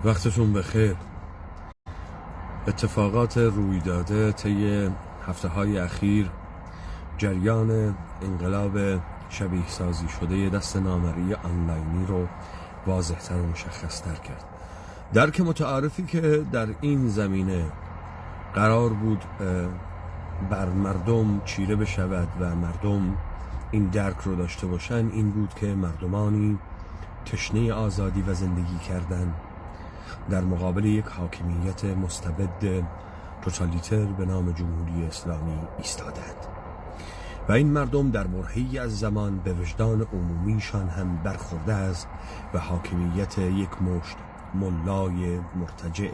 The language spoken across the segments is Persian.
وقتتون بخیر. اتفاقات روی داده طی هفته‌های اخیر جریان انقلاب شبیه سازی شده دست نامری آنلاینی رو واضح‌تر و مشخص‌تر کرد. درک متعارفی که در این زمینه قرار بود بر مردم چیره بشود و مردم این درک رو داشته باشن این بود که مردمانی تشنه آزادی و زندگی کردن در مقابل یک حاکمیت مستبد توتالیتر به نام جمهوری اسلامی ایستادند و این مردم در برهه‌ای از زمان به وجدان عمومیشان هم برخورده است و حاکمیت یک مشت ملای مرتجع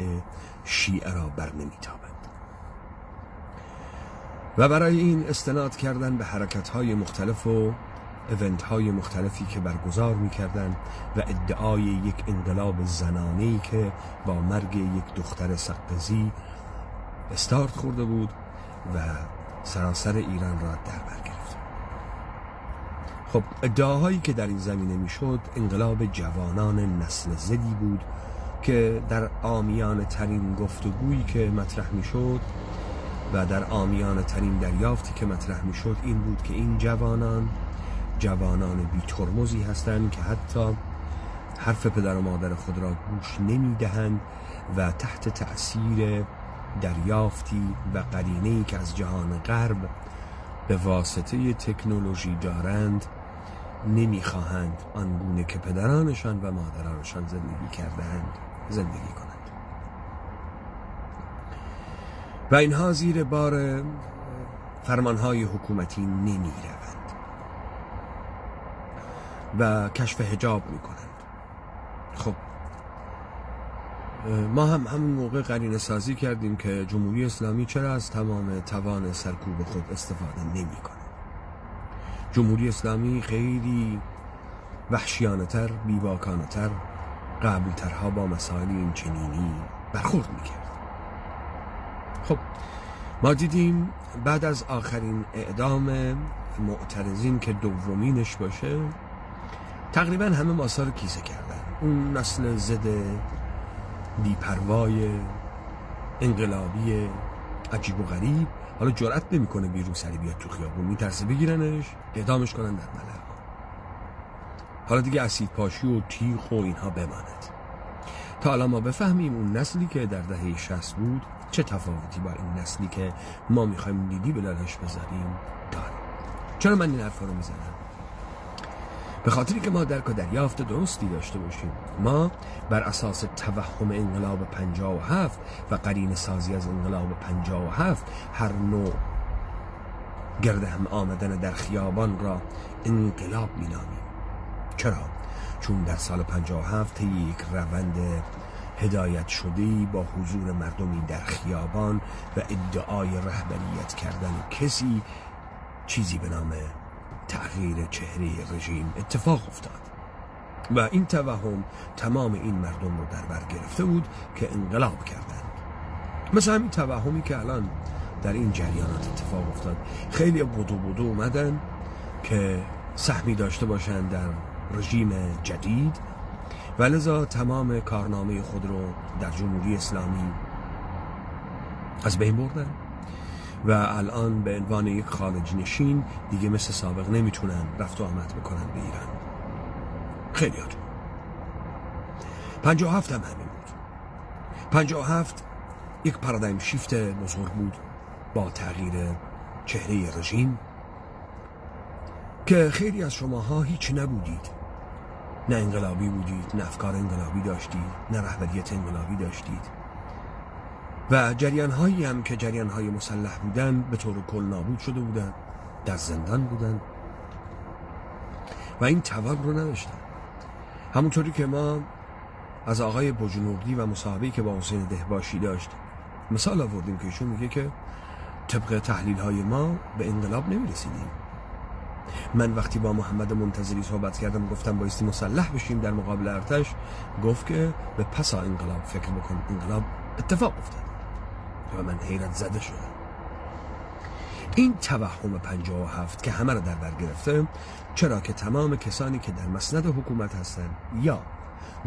شیعه را بر نمی‌تابند و برای این استناد کردن به حرکت‌های مختلف و ایونت‌های مختلفی که برگزار می‌کردند و ادعای یک انقلاب زنانه‌ای که با مرگ یک دختر سقزی استارت خورده بود و سراسر ایران را در بر گرفت. خب ادعاهایی که در این زمینه میشد انقلاب جوانان نسل زدی بود که در عامیانه ترین گفتگویی که مطرح میشد و در عامیانه ترین دریافتی که مطرح میشد این بود که این جوانان بی ترمزی هستند که حتی حرف پدر و مادر خود را گوش نمیدهند و تحت تأثیر دریافتی و قرینه‌ای که از جهان غرب به واسطه تکنولوژی دارند نمیخواهند آنگونه که پدرانشان و مادرانشان زندگی کردند زندگی کنند و اینها زیر بار فرمانهای حکومتی نمیروند و کشف حجاب میکنند. خب ما هم همون موقع قرینه سازی کردیم که جمهوری اسلامی چرا از تمام توان سرکوب خود استفاده نمیکنه. جمهوری اسلامی خیلی وحشیانه تر، بیباکانه تر، قبول ترها با مسائل این چنینی برخورد میکرد. خب ما دیدیم بعد از آخرین اعدام معترضین که دومینش باشه تقریبا همه ماسا رو کیسه کردن. اون نسل زد بی‌پروای انقلابی عجیب و غریب حالا جرأت نمیکنه بیرون سری بیاد تو خیابون، میترسه بگیرنش اعدامش کنن در ملأ. حالا دیگه اسید پاشی و تیغ و اینها بماند تا حالا ما بفهمیم اون نسلی که در دهه 60 بود چه تفاوتی با این نسلی که ما میخوایم لیدی به لالش بذاریم داره. چرا من این حرفا رو میزنم؟ به خاطری که ما درک و دریافت درستی داشته باشیم. ما بر اساس توهم انقلاب 57 و قرینه سازی از انقلاب 57 هر نوع گرد هم آمدن در خیابان را انقلاب مینامیم. چرا؟ چون در سال 57 یک روند هدایت شده‌ای با حضور مردمی در خیابان و ادعای رهبریت کردن کسی چیزی به نام تغییر چهره رژیم اتفاق افتاد و این توهم تمام این مردم رو در بر گرفته بود که انقلاب کردند. مثل همین توهمی که الان در این جریانات اتفاق افتاد. خیلی بدو اومدن که سهمی داشته باشند در رژیم جدید و لذا تمام کارنامه خود رو در جمهوری اسلامی از بین بردن و الان به عنوان یک خارج نشین دیگه مثل سابق نمیتونن رفت و آمد بکنن به ایران. خیلی هاتون 57 هم همین بود. 57 یک پارادایم شیفت بزرگ بود با تغییر چهره رژیم که خیلی از شماها هیچ نبودید، نه انقلابی بودید، نه افکار انقلابی داشتید، نه رهبریت انقلابی داشتید و جریان‌هایی هم که جریان‌های مسلح بودن به طور کل نابود شده بودن، در زندان بودن و این توان رو نداشتن. همونطوری که ما از آقای بجنوردی و مصاحبه‌ای که با حسین دهباشی داشت مثال آوردیم که ایشون میگه که طبق تحلیل‌های ما به انقلاب نمی‌رسیدیم. من وقتی با محمد منتظری صحبت کردم گفتم بایستی مسلح بشیم در مقابل ارتش، گفت که به پسا انقلاب فکر بکن، انقلاب اتفاق افتاد و من حیرت زده شدم. این توهم 57 که همه را در بر گرفته، چرا که تمام کسانی که در مسند حکومت هستند یا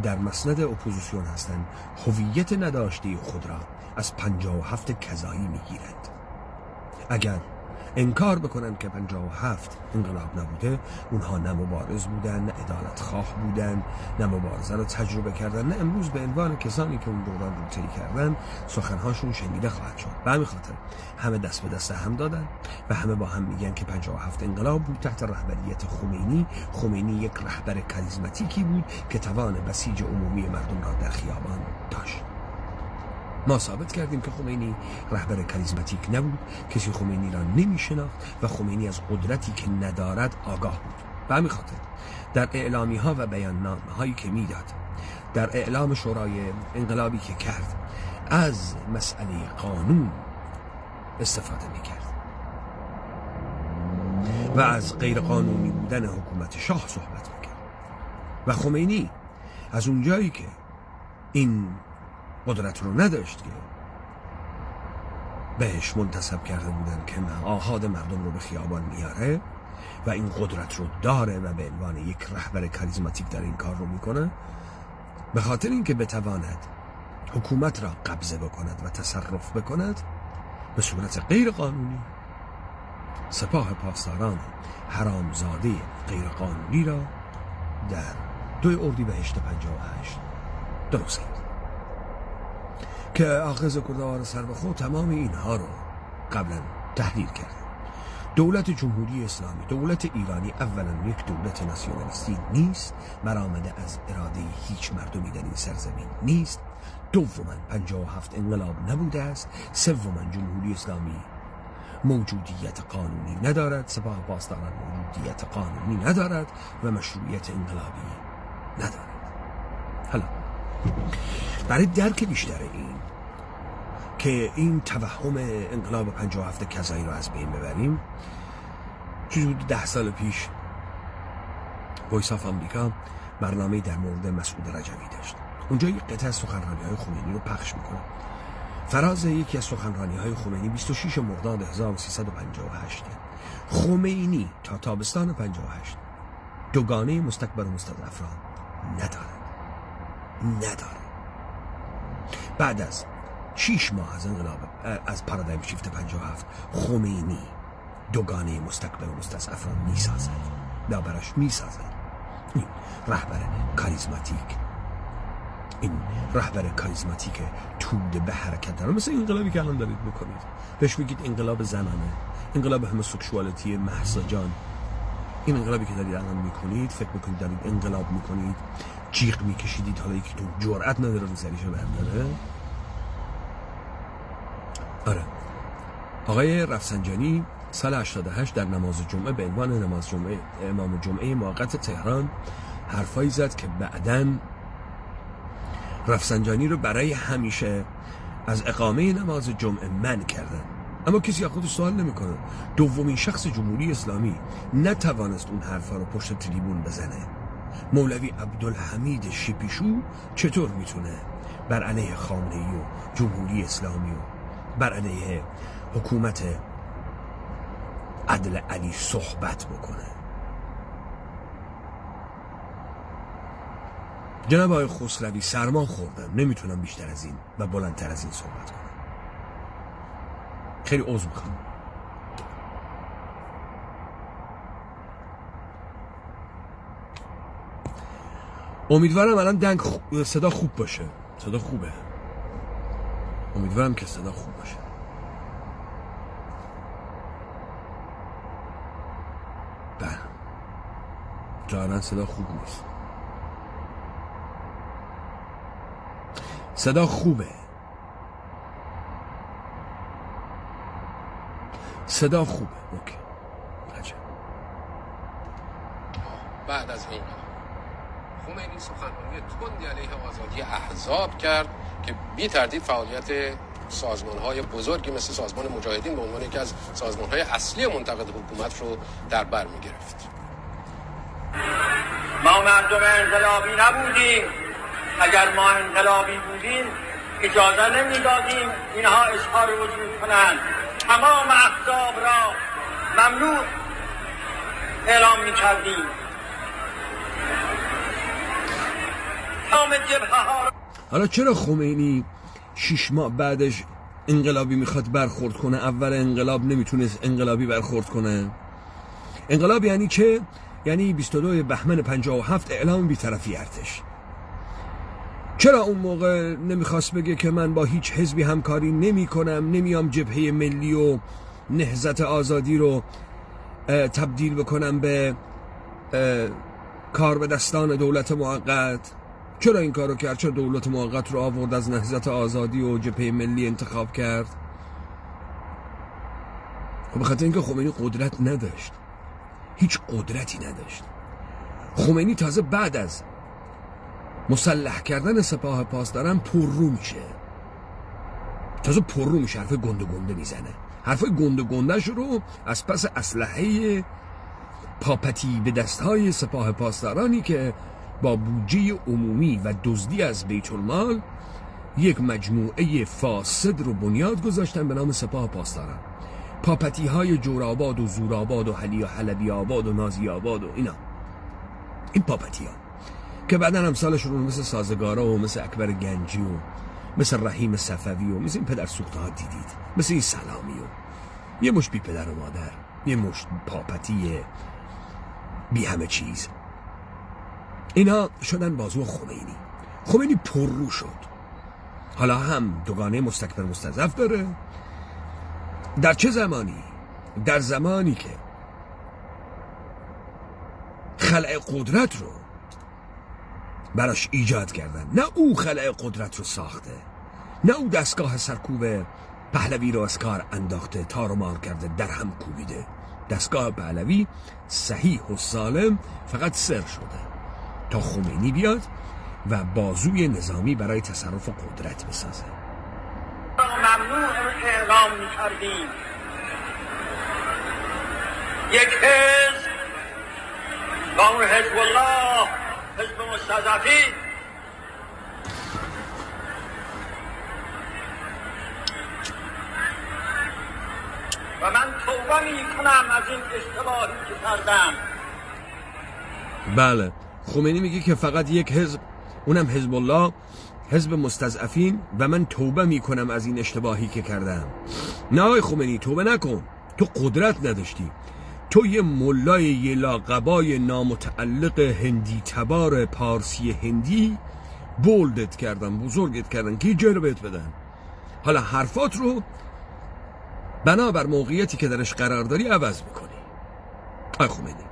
در مسند اپوزیسیون هستند هویت نداشته خود را از 57 کذایی میگیرند. اگر انکار بکنن که 57 انقلاب نبوده، اونها نه مبارز بودن، نه عدالت خواه بودن، نه مبارزه رو تجربه کردن، نه امروز به عنوان کسانی که اون دوران رو طی کردن سخنهاشون شنیده خواهد شد. به همین خاطر همه دست به دست هم دادن و همه با هم میگن که 57 انقلاب بود تحت رهبریت خمینی. خمینی یک رهبر کاریزماتیکی بود که توان بسیج عمومی مردم را در خیابان داشت. ما ثابت کردیم که خمینی رهبر کاریزماتیک نبود، کسی خمینی را نمی‌شناخت و خمینی از قدرتی که ندارد آگاه بود. به همین خاطر در اعلامی ها و بیاننامه هایی که میداد، در اعلام شورای انقلابی که کرد، از مسئله قانون استفاده میکرد و از غیر قانونی بودن حکومت شاه صحبت میکرد. و خمینی از اونجایی که این قدرت رو نداشت که بهش منتسب کرده بودن که آحاد مردم رو به خیابان میاره و این قدرت رو داره و به عنوان یک رهبر کاریزماتیک در این کار رو میکنه، به خاطر اینکه بتواند حکومت را قبضه بکند و تصرف بکند، به صورت غیر قانونی سپاه پاسداران حرامزاده غیر قانونی را در 2 اردیبهشت 58 درست کرد که آخذ کردار سر به خود تمام اینها رو قبلا تحلیل کرد. دولت جمهوری اسلامی، دولت ایرانی، اولا یک دولت ناسیونالیستی نیست، برآمده از اراده هیچ مردمی در این سرزمین نیست. دوما 57 انقلاب نبوده است. سوما جمهوری اسلامی موجودیت قانونی ندارد، سپاه پاسداران موجودیت قانونی ندارد و مشروعیت انقلابی ندارد. حالا برای درک بیشتر این که این توهم انقلاب 57 کذایی رو از بین ببریم، حدود 10 سال پیش وایس آف آمریکا برنامه در مورد مسعود رجوی داشت. اونجا یک قطعه از سخنرانی‌های خمینی رو پخش میکنه. فراز یکی از سخنرانی‌های خمینی 26 مرداد 1358 خمینی تا تابستان 58 دوگانه مستکبر و مستضعف را نداره. بعد از 6 ماه از انقلاب، از پارادایم شیفت 57، خمینی دوگانه مستکبر و مستضعف را میسازد یا براش میسازد. این رهبر کاریزماتیک، این رهبر کاریزماتیک توده به حرکت داره، مثل انقلابی که الان دارید میکنید. بهش میگید انقلاب زنانه، انقلاب هموسکشوالیتی مهسا جان. این انقلابی که دارید الان میکنید، فکر میکنید دارید انقلاب میکنید، جیغ میکشیدید، حالا یکی تو جرأت نداره رو سریشو برداره. آره، آقای رفسنجانی سال 88 در نماز جمعه به عنوان نماز جمعه امام جمعه موقت تهران حرفایی زد که بعدن رفسنجانی رو برای همیشه از اقامه نماز جمعه منع کردن. اما کسی از خودش سوال نمیکنه دومین شخص جمهوری اسلامی نتوانست اون حرفا رو پشت تریبون بزنه. مولوی عبدالحمید شپیشو چطور میتونه بر علیه خامنه‌ای و جمهوری اسلامی و بر علیه حکومت عدل علی صحبت بکنه؟ جناب آقای خسروی، سرما خوردم، نمیتونم بیشتر از این و بلندتر از این صحبت کنم. خیلی عذر میخوام. امیدوارم الان صدا خوب باشه. صدا خوبه. امیدوارم که صدا خوب باشه. بله، ظاهرا صدا خوب نیست. صدا خوبه. صدا خوبه. اوکی. عجب. بعد از این خمینی سخنرانی تندی علیه آزادی احزاب کرد که بی تردید فعالیت سازمان‌های بزرگی مثل سازمان مجاهدین به عنوان یکی از سازمان‌های اصلی منتقد حکومت رو در بر می‌گرفت. ما مردم انقلابی نبودیم. اگر ما انقلابی بودیم اجازه نمیدادیم اینها اظهار وجود کنند. تمام احزاب را ممنوع اعلام میکردیم. تام جبهه ها. حالا چرا خمینی 6 ماه بعدش انقلابی میخواد برخورد کنه؟ اول انقلاب نمیتونست انقلابی برخورد کنه. انقلاب یعنی چه؟ یعنی 22 بهمن 57 اعلام بی‌طرفی ارتش. چرا اون موقع نمیخواست بگه که من با هیچ حزبی همکاری نمی کنم، نمیام جبهه ملی و نهضت آزادی رو تبدیل بکنم به کار به دستان دولت موقت؟ چرا این کارو کرد؟ چرا دولت موقت رو آورد از نهضت آزادی و جبهه ملی انتخاب کرد؟ خب بخاطر اینکه خمینی قدرت نداشت، هیچ قدرتی نداشت. خمینی تازه بعد از مسلح کردن سپاه پاسداران پررو میشه، تازه پررو میشه، حرف گنده گنده میزنه. حرف گنده گندهش رو از پس اسلحه پاپتی به دستهای سپاه پاسدارانی که با بودجه عمومی و دزدی از بیت المال یک مجموعه فاسد رو بنیاد گذاشتن به نام سپاه پاسداران. پاپتی های جورآباد و زورآباد و حلبی آباد و نازی آباد و اینا، این پاپتی ها که بعدن امثالشون رو مثل سازگارا و مثل اکبر گنجی و مثل رحیم صفوی و مثل این پدر سوخته ها دیدید، مثل این سلامی و یه مشت بی پدر و مادر، یه مشت پاپتی بی همه چیز، اینا شدن بازو خمینی. خمینی پررو شد. حالا هم دوگانه مستکبر مستضعف داره. در چه زمانی؟ در زمانی که خلأ قدرت رو براش ایجاد کردن، نه او خلأ قدرت رو ساخته، نه او دستگاه سرکوب پهلوی رو از کار انداخته، تار و مار کرده، در هم کوبیده. دستگاه پهلوی صحیح و سالم فقط سر شده تا خمینی بیاد و بازوی نظامی برای تصرف قدرت بسازه. ممنوع اعلام می‌کردیم. یک حزب با اون حزب الله، حزب مستضعفین، و من توبه می‌کنم از این اشتباهی که کردم. بله، خمینی میگه که فقط یک حزب، اونم حزب الله، حزب مستضعفین، و من توبه میکنم از این اشتباهی که کردم. نه آقای خمینی، توبه نکن. تو قدرت نداشتی. تو یه ملای یه لاقبای نامتعلق هندی تبار پارسی هندی بولدت کردن، بزرگت کردن که جای رو بهت بدن. حالا حرفات رو بنابر موقعیتی که درش قرار داری عوض میکنی. آقای خمینی،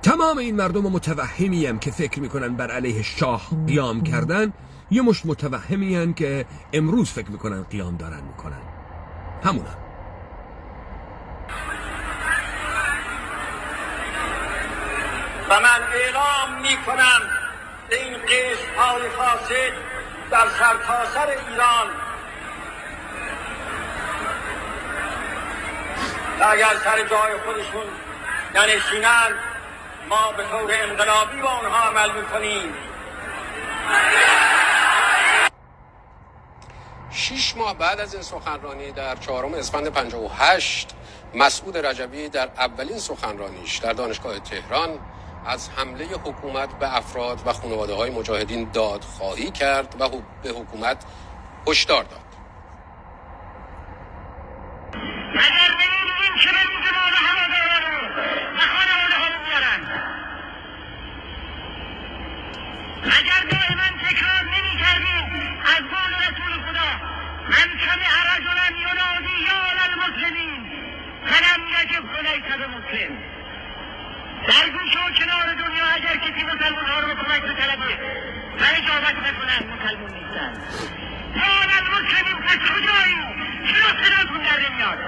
تمام این مردم متوهمیم که فکر میکنن بر علیه شاه قیام کردن، یه مشت متوهمیم که امروز فکر میکنن قیام دارن میکنن. همونا. و من اعلام میکنم به این قشرهای فاسد در سرتاسر ایران و اگر سر جای خودشون ننشینن، ما به طور انقلابی با اونها عمل میکنیم. 6 ماه بعد از این سخنرانی در 4 اسفند 58 مسعود رجبی در اولین سخنرانیش در دانشگاه تهران از حمله حکومت به افراد و خانواده‌های مجاهدین دادخواهی کرد و به حکومت هشدار داد. اگر نمی‌دونیم که بمیزه ما رو هوادارا رو و خانواده ها میارن، اگر دائما تکرار نمی‌کردیم از قول رسول خدا من سمع رجلا ینادی یا للمسلمین فلم یجب فلیس بمسلم، در گوشه و کنار دنیا اگر کسی مسلمان‌ها رو به کمک بطلبه و اجابت نکنن، مسلمان نیستن. یا للمسلمین پس کجایی؟ چرا صداتون در نمیاد؟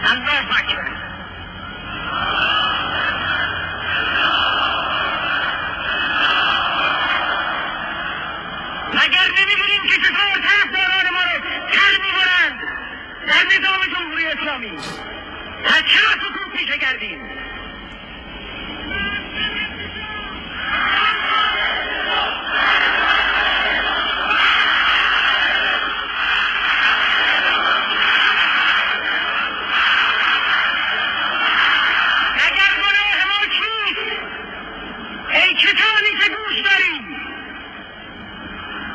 الله اکبر. اگر نمی‌بینیم که چطور طرفداران ما رو تر می‌برند در نظام جمهوری اسلامی، پس چرا سکوت پیشه کردیم؟ اگر گناه ما چیست؟ ای کسانی که گوش دارید،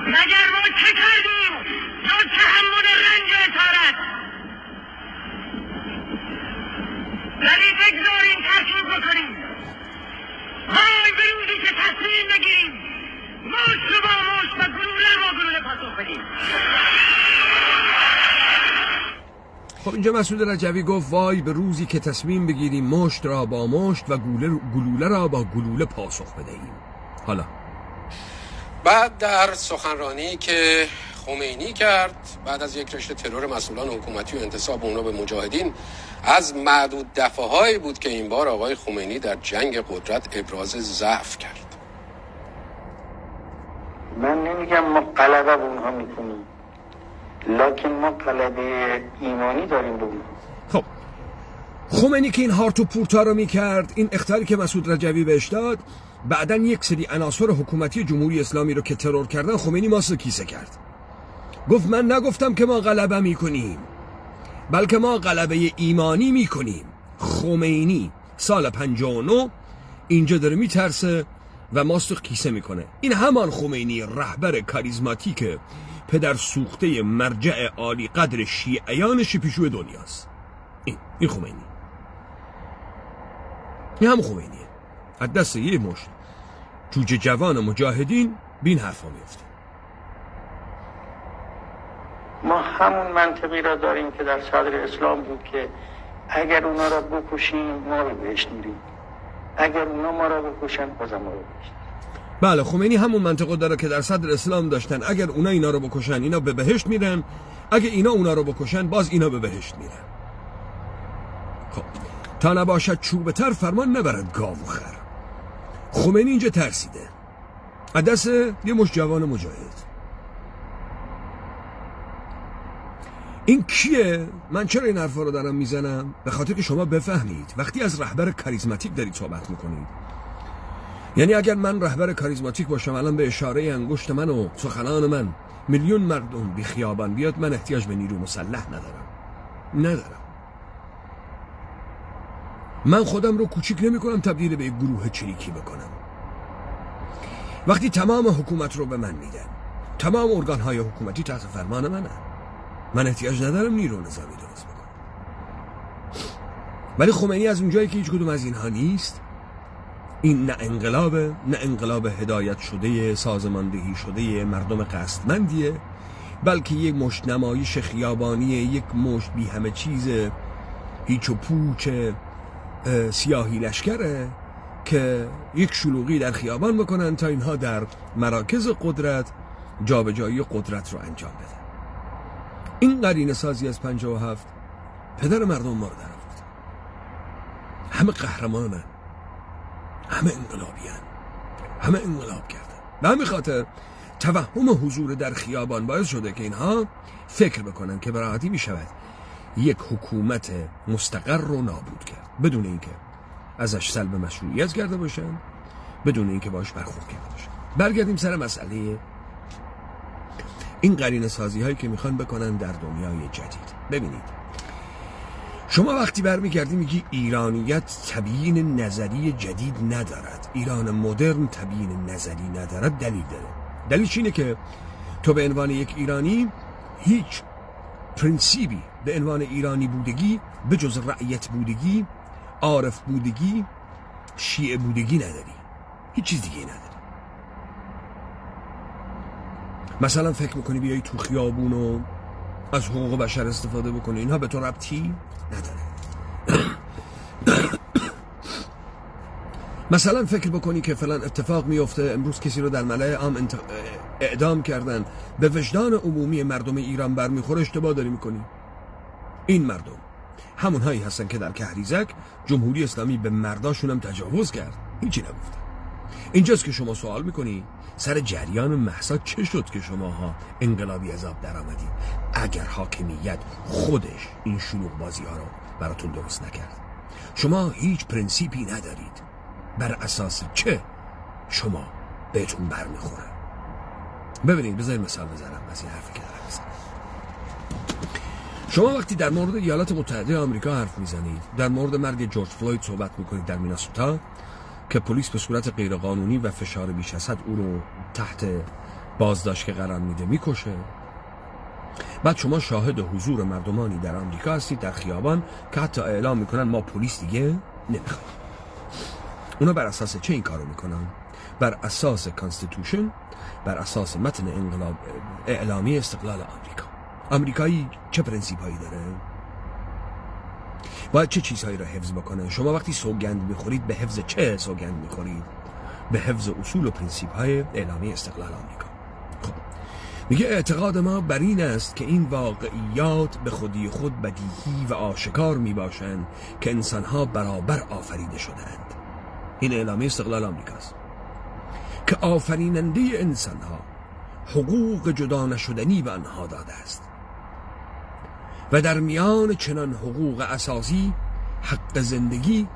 مگر ما چه کردیم جز تحمل رنج اسارت؟ ولی بگذاریم ترکیب بکنیم، وای به روزی که تصمیم بگیریم مشت رو با مشت و گلوله با گلوله پاسخ بدیم. خب اینجا مسعود رجوی گفت وای به روزی که تصمیم بگیریم مشت را با مشت و گلوله را با گلوله پاسخ بدهیم. حالا بعد در سخنرانی که خمینی کرد بعد از یک رشته ترور مسئولان حکومتی و انتصاب اونا به مجاهدین، از معدود دفعه‌هایی بود که این بار آقای خمینی در جنگ قدرت ابراز ضعف کرد. من نمیگم ما غلبه به اونها میکنیم، لکن ما غلبه ایمانی داریم به اونها. خب خمینی که این هارت و پورتا رو میکرد، این اخطاری که مسعود رجوی بهش داد، بعدن یک سری عناصر حکومتی جمهوری اسلامی رو که ترور کردن خمینی ماسه کیسه کرد. گفت من نگفتم که ما غلبه میکنیم، بلکه ما غلبه ایمانی میکنیم. خمینی سال 59 اینجا داره میترسه و ماستو کیسه میکنه. این همان خمینی رهبر کاریزماتیک پدر سوخته مرجع عالی قدر شیعیان شیپیشو دنیاست. این خمینی، این هم خمینیه. از دست یه مشت جوجه جوان مجاهدین بین حرفا میفته. ما همون منطقی را داریم که در صدر اسلام بود که اگر اونا را بکشیم ما به بهشت میریم، اگر اونا ما را بکشن بازم ما به بهشت. بله خمینی همون منطقه داره که در صدر اسلام داشتن، اگر اونا اینا رو بکشن اینا به بهشت میرن، اگر اینا اونا رو بکشن باز اینا به بهشت میرن. خب تا نباشد چوبه تر فرمان نبرد گاو و خر. خمینی اینجا ترسیده از دست یه مشت جوان مجاهد. این کیه؟ من چرا این حرفا رو دارم میزنم؟ به خاطر که شما بفهمید وقتی از رهبر کاریزماتیک دارید صحبت میکنید، یعنی اگر من رهبر کاریزماتیک باشم الان به اشاره انگشت من و سخنان من میلیون مردم بی خیابان بیاد، من احتیاج به نیرو مسلح ندارم. من خودم رو کوچیک نمی کنم تبدیل به یک گروه چریکی بکنم. وقتی تمام حکومت رو به من میدن، تمام ارگانهای حکومتی تحت فرمان منن، من احتیاج ندارم نیرو نظامی درست بکنم. ولی خمینی از اونجایی که هیچ کدوم از اینها نیست، این نه انقلاب هدایت شده سازماندهی شده مردم قصدمندیه، بلکه یک مشت نمایش خیابانیه، یک مشت بی همه چیز هیچ و پوچ سیاهی لشکره که یک شلوغی در خیابان بکنن تا اینها در مراکز قدرت جابجایی قدرت رو انجام بدن. این قرینه سازی از 57 پدر مردم ما رو در آورد. همه قهرمانن، همه انقلابیان، همه انقلاب کردن. به همین خاطر توهم حضور در خیابان باعث شده که اینها فکر بکنن که براحتی می شود یک حکومت مستقر رو نابود کرد بدون اینکه ازش سلب مشروعیت کرده باشن، بدون اینکه باش برخورد کرده باشن. برگردیم سر مسئله این قرینه سازی هایی که میخوان بکنن در دنیای جدید. ببینید شما وقتی برمیگردی میگی ایرانیت تبیین نظری جدید ندارد، ایران مدرن تبیین نظری ندارد. دلیل داره. دلیلش اینه که تو به عنوان یک ایرانی هیچ پرینسیپی به عنوان ایرانی بودگی به جز رعیت بودگی، عارف بودگی، شیعه بودگی نداری. هیچ چیز دیگه نداری. مثلا فکر میکنی بیایی تو خیابون و از حقوق بشر استفاده بکنی، اینها به تو ربطی نداره. مثلا فکر بکنی که فلان اتفاق میفته، امروز کسی رو در ملأ عام اعدام کردن، به وجدان عمومی مردم ایران برمیخوره، اشتباه داری میکنی. این مردم همون هایی هستن که در کهریزک جمهوری اسلامی به مرداشون هم تجاوز کرد، هیچی نگفتن. اینجاست که شما سوال میکنی سر جریان مهسا چه شد که شماها انقلابی از آب در آمدید، اگر حاکمیت خودش این شلوغ بازی ها رو براتون درست نکرد. شما هیچ پرینسیپی ندارید، بر اساس چه شما بهتون برمیخوره. ببینید بذارید مثال بزنم از این حرفی که دارم میزنم. شما وقتی در مورد ایالات متحده آمریکا حرف میزنید، در مورد مرگ جورج فلوید صحبت میکنید در میناسوتا که پلیس به صورت غیرقانونی و فشار بیش از حد او رو تحت بازداشت که قرار میده میکشه. بعد شما شاهد حضور مردمانی در آمریکا هستید در خیابان که حتی اعلام میکنن ما پلیس دیگه نمیخوایم. اونا بر اساس چه این کارو میکنن؟ بر اساس کانستیتوشن، بر اساس متن انقلاب اعلامی استقلال آمریکا. آمریکایی چه پرنسیپ هایی داره؟ باید چه چیزهایی را حفظ بکنه؟ شما وقتی سوگند میخورید به حفظ چه سوگند میخورید؟ به حفظ اصول و پرنسیپ های اعلامی استقلال آمریکا. خب میگه اعتقاد ما بر این است که این واقعیات به خودی خود بدیهی و آشکار میباشند که انسانها برابر آفریده شدند. این اعلامی استقلال آمریکاست که آفریننده انسانها حقوق جدا نشدنی به آنها داده است و در میان چنان حقوق اساسی حق زندگی،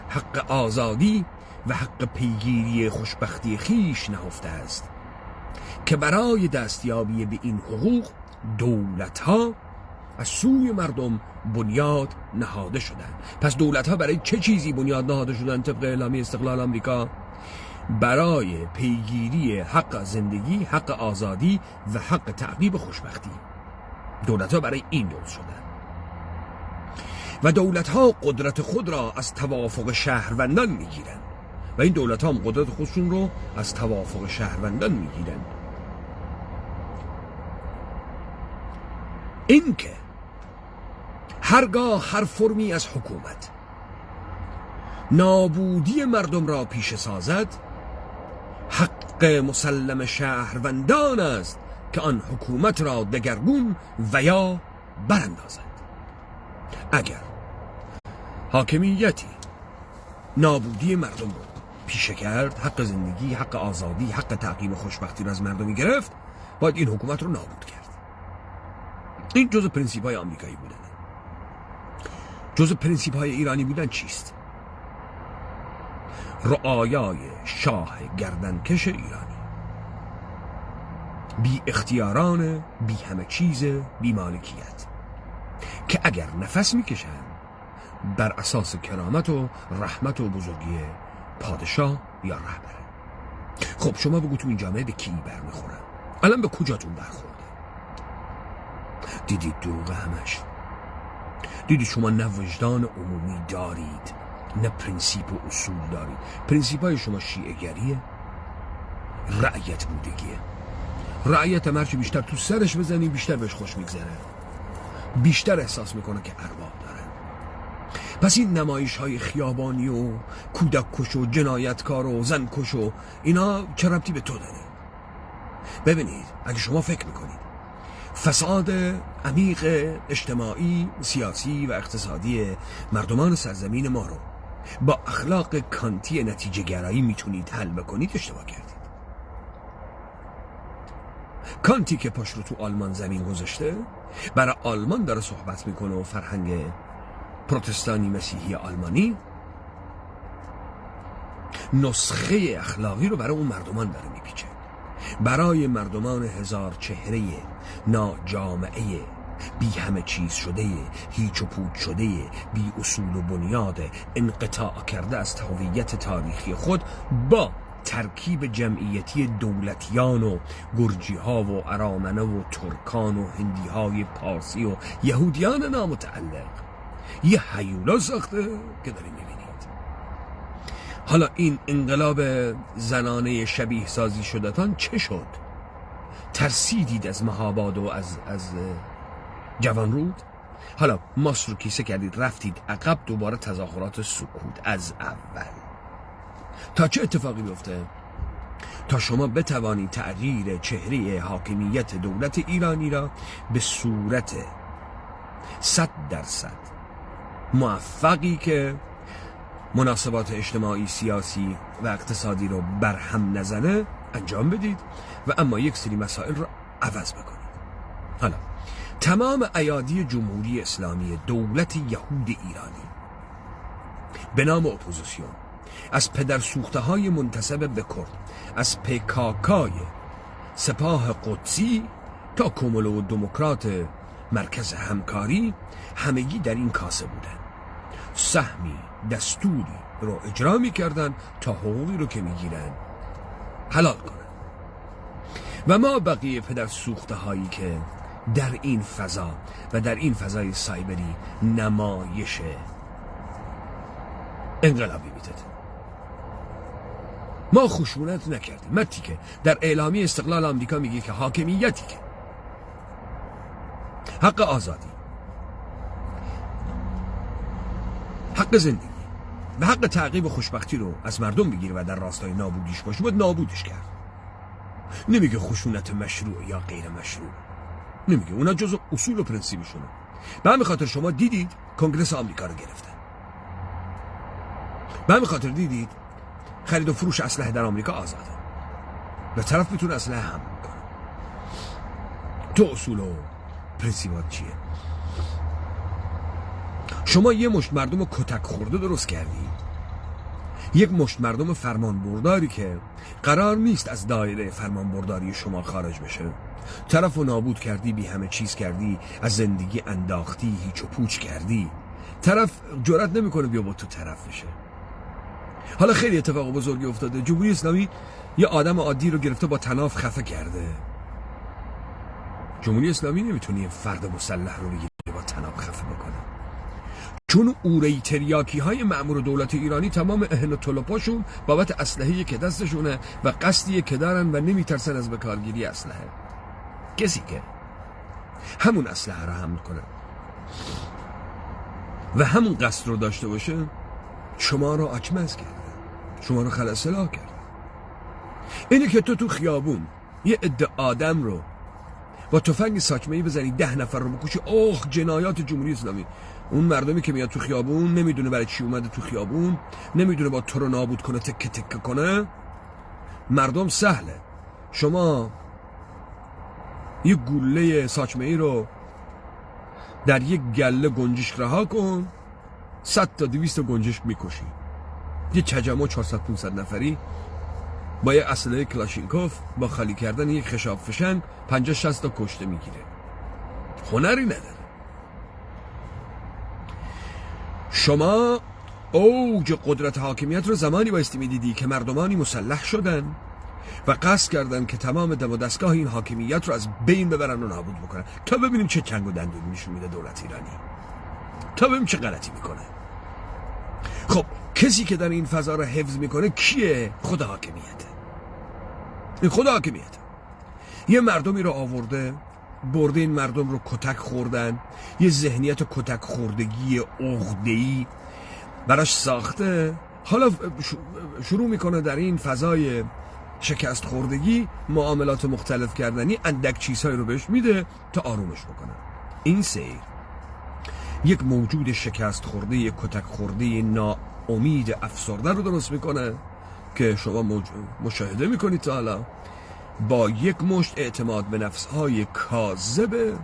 حق آزادی و حق پیگیری خوشبختی خیش نهفته است که برای دستیابی به این حقوق دولت‌ها از سوی مردم بنیاد نهاده شدند. پس دولت‌ها برای چه چیزی بنیاد نهاده شدند طبق اعلامیه استقلال آمریکا؟ برای پیگیری حق زندگی، حق آزادی و حق تعقیب خوشبختی. دولت‌ها برای این درست شدند و دولت‌ها قدرت خود را از توافق شهروندان می‌گیرند و این دولت‌ها هم قدرت خودشون رو از توافق شهروندان می‌گیرند. این که هرگاه هر فرمی از حکومت نابودی مردم را پیش سازد، حق مسلم شهروندان است که آن حکومت را دگرگون و یا براندازد. اگر حاکمیتی نابودی مردم را پیشه کرد، حق زندگی، حق آزادی، حق تعقیب خوشبختی را از مردمی گرفت، باید این حکومت رو نابود کرد. این جزء پرنسیپ های آمریکایی بودن. جزء پرنسیپ های ایرانی بودن چیست؟ رعایای شاه گردنکش ایرانی، بی اختیاران، بی همه چیز، بی مالکیت، که اگر نفس میکشن بر اساس کرامت و رحمت و بزرگی پادشاه یا رهبر. خب شما بگو تو این جامعه به کی برمیخورن؟ الان به کجاتون برخورده؟ دیدید دروغ همش. دیدید شما نه وجدان عمومی دارید، نه پرنسیپ و اصول دارید. پرنسیپ های شما شیعه گریه، رعیت بودگیه. رعیت مرچی بیشتر تو سرش بزنی بیشتر بهش خوش میگذره، بیشتر احساس میکنه که ارباب داره. پس این نمایش های خیابانی و کودک کش و جنایتکار و زن کش و اینا چه ربطی به تو داره؟ ببینید، اگه شما فکر میکنید فساد عمیق اجتماعی، سیاسی و اقتصادی مردمان سرزمین ما رو با اخلاق کانتی نتیجه گرایی میتونید حل بکنید، اشتباه کردید. کانتی که پاش رو تو آلمان زمین گذاشته، برای آلمان داره صحبت میکنه و فرهنگ پروتستانی مسیحی آلمانی نسخه اخلاقی رو برای اون مردمان داره میپیچه. برای مردمان هزار چهره ناجامعه، بی همه چیز شده، هیچ و پوچ شده، بی اصول و بنیاد، انقطاع کرده از هویت تاریخی خود، با ترکیب جمعیتی دولتیان و گرجی ها و ارامنه و ترکان و هندی های پارسی و یهودیان نامتعلق یه هیولا ساخته که داریم میبینید. حالا این انقلاب زنانه شبیه سازی شدتان چه شد؟ ترسیدید از مهاباد و از جوانرود؟ حالا ماست رو کیسه کردید رفتید عقب، دوباره تظاهرات سکوت از اول. تا چه اتفاقی بیفته؟ تا شما بتوانید تغییر چهره حاکمیت دولت ایرانی را به صورت 100% موفقی که مناسبات اجتماعی، سیاسی و اقتصادی رو برهم نزنه انجام بدید و اما یک سری مسائل رو عوض بکنید. حالا تمام ایادی جمهوری اسلامی دولت یهود ایرانی به نام اپوزیسیون، از پدرسوخته های منتسب به کرد، از پکاکای سپاه قدسی تا کمول و دموکرات مرکز همکاری، همگی در این کاسه بودن. سهمی، دستوری رو اجرا می‌کردن تا حقوقی رو که می‌گیرن حلال کنن. و ما بقیه پدر سوخته هایی که در این فضا و در این فضای سایبری نمایش انقلابی میداد. ما خشونت نکردیم. متی که در اعلامیه استقلال آمریکا میگه که حاکمیتی که حق آزادی، حق زندگی و حق تعقیب و خوشبختی رو از مردم بگیره و در راستای نابودیش باشه، باید نابودش کرد. نمیگه خشونت مشروع یا غیر مشروع، نمیگه، اونا جزء اصول و پرنسیبشونه. به همین خاطر شما دیدید کنگرس آمریکا رو گرفتن، به همین خاطر دیدید خرید و فروش اسلحه در آمریکا آزاده، به طرف میتونه اسلحه حمل کنه. تو اصول و پرنسیبات چیه؟ شما یه مشت مردم کتک خورده درست کردی، یک مشت مردم فرمان برداری که قرار نیست از دایره فرمان برداری شما خارج بشه، طرف و نابود کردی، بی همه چیز کردی، از زندگی انداختی، هیچ و پوچ کردی. طرف جرئت نمیکنه بیا با تو طرف بشه. حالا خیلی اتفاق بزرگی افتاده، جمهوری اسلامی یه آدم عادی رو گرفته با طناف خفه کرده. جمهوری اسلامی نمیتونه یه فرد مسلح رو بگیره با طناف خفه بکنه، چون اوره تریاکی های مأمور دولت ایرانی تمام اهل و طلپاشون بابت اسلحه‌ای که دستشونه و قصدی که دارن و نمیترسن از بکارگیری اسلحه. کسی که همون اسلحه رو حمل کنه و همون قصد رو داشته باشه، شما رو آچمز کرده، شما رو خلأ کرده. اینه که تو خیابون یه عده آدم رو با تفنگ ساچمه‌ای بزنی، 10 نفر رو بکشی، اوه جنایات جمهوری اسلامی. اون مردمی که میاد تو خیابون نمیدونه برای چی اومده تو خیابون، نمیدونه با تو رو نابود کنه، تکه تکه کنه. مردم سهله، شما یه گوله ساچمه‌ای رو در یک گله گنجشک رها کن، 100 تا 200 تا گنجشک میکشی. یه تجمع 400-500 نفری با یه اسلحه کلاشینکوف با خالی کردن یک خشاب فشنگ 50-60 تا کشته میگیره. هنری نداره. شما اوج قدرت حاکمیت رو زمانی بایستی میدیدی که مردمانی مسلح شدن و قصد کردن که تمام دم و دستگاه این حاکمیت رو از بین ببرن و نابود بکنن، تا ببینیم چه چنگ و دندون نشون میده دولت ایرانی، تا ببینیم چه غلطی میکنه. خب کسی که در این فضا رو حفظ میکنه کیه؟ خود حاکمیته. این خود حاکمیته. یه مردمی رو آورده، برده این مردم رو کتک خوردن، یه ذهنیت کتک خوردگی عقده‌ای براش ساخته. حالا شروع میکنه در این فضای شکست خوردگی معاملات مختلف کردنی، اندک چیزهایی رو بهش میده تا آرومش بکنه. این سیر یک موجود شکست خورده، یک کتک خورده ناامید افسرده رو درست میکنه که شما مشاهده میکنید تا حالا با یک مشت اعتماد به نفسهای کاذب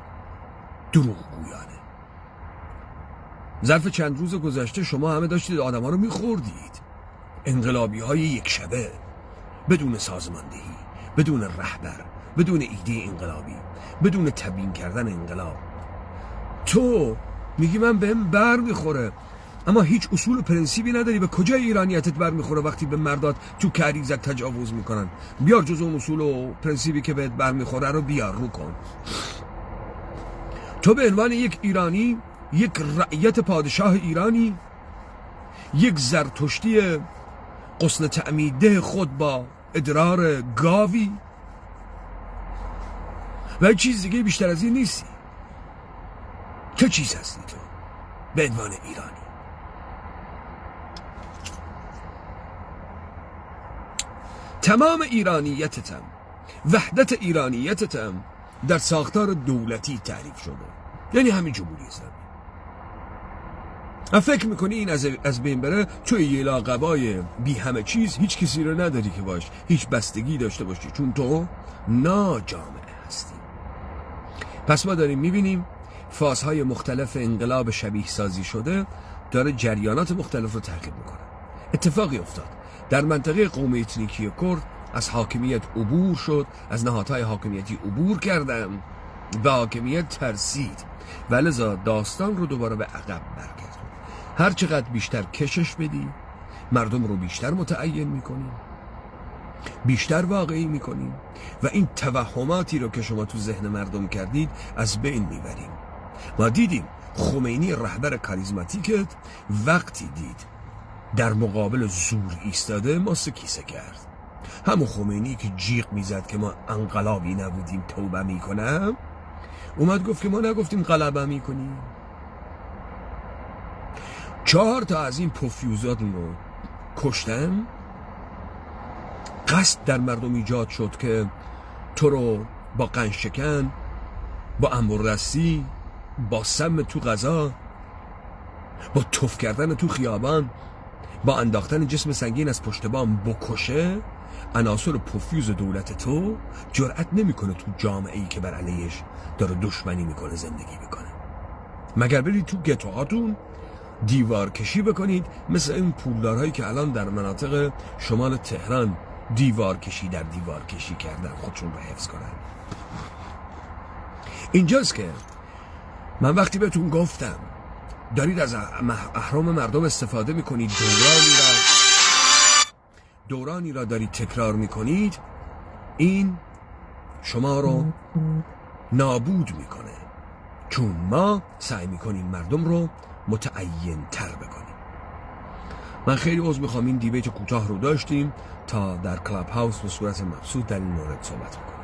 دروغگویانه. ظرف چند روز گذشته شما همه داشتید آدم ها رو میخوردید، انقلابی های یک شبه، بدون سازماندهی، بدون رهبر، بدون ایده انقلابی، بدون تبیین کردن انقلاب. تو میگی من بهم بر میخوره، اما هیچ اصول و پرنسیبی نداری. به کجا ایرانیتت بر میخوره وقتی به مردات تو کریزک تجاوز میکنن؟ بیار جز اون اصول و پرنسیبی که بهت بر میخوره رو بیار رو کن. تو به عنوان یک ایرانی، یک رعیت پادشاه ایرانی، یک زرتشتی غصن تعمیده خود با ادرار گاوی و چیز دیگه بیشتر از این نیستی. چه چیز هستی تو به عنوان ایرانی؟ تمام ایرانیتتم، وحدت ایرانیتتم در ساختار دولتی تعریف شده، یعنی همین جمهوری اسلامی. فکر میکنی این از بین بره، توی یه لاقبای بی همه چیز هیچ کسی رو نداری که باش هیچ بستگی داشته باشی، چون تو ناجامعه هستی. پس ما داریم میبینیم فازهای مختلف انقلاب شبیه سازی شده داره جریانات مختلف رو تعقیب میکنه. اتفاقی افتاد در منطقه قوم اتنیکی کرد، از حاکمیت عبور شد، از نهادهای حاکمیتی عبور کردن و حاکمیت ترسید و لذا داستان رو دوباره به عقب برگردون. هر چقدر بیشتر کشش بدی، مردم رو بیشتر متعین میکنی بیشتر واقعی میکنیم و این توهماتی رو که شما تو ذهن مردم کردید از بین میبریم. ما دیدیم خمینی رهبر کاریزماتیکت وقتی دید در مقابل زور ایستاده ماسه کیسه کرد. همون خمینی که جیغ میزد که ما انقلابی نبودیم توبه میکنم، اومد گفت که ما نگفتیم غلبه میکنیم. 4 تا از این پفیوزات رو کشتن. قصد در مردم ایجاد شد که تو رو با قنشکن، با انبردستی، با سم تو غذا، با تف کردن تو خیابان، با انداختن جسم سنگین از پشت بام بکشه. عناصر پفیوز دولت تو جرأت نمیکنه تو جامعه‌ای که بر علیهش داره دشمنی میکنه زندگی بکنه، مگر برید تو گتوهاتون دیوار کشی بکنید مثل این پولدارهایی که الان در مناطق شمال تهران دیوار کشی در دیوار کشی کردن خودشون رو حفظ کنن. اینجاست که من وقتی بهتون گفتم دارید از احرام مردم استفاده میکنید، دورانی را دارید تکرار میکنید، این شما رو نابود میکنه، چون ما سعی میکنیم مردم رو متعین تر بکنیم. من خیلی عذر میخوام این دیبیت کوتاه رو داشتیم تا در کلاب هاوس به صورت مبسوط در این مورد صحبت بکنیم.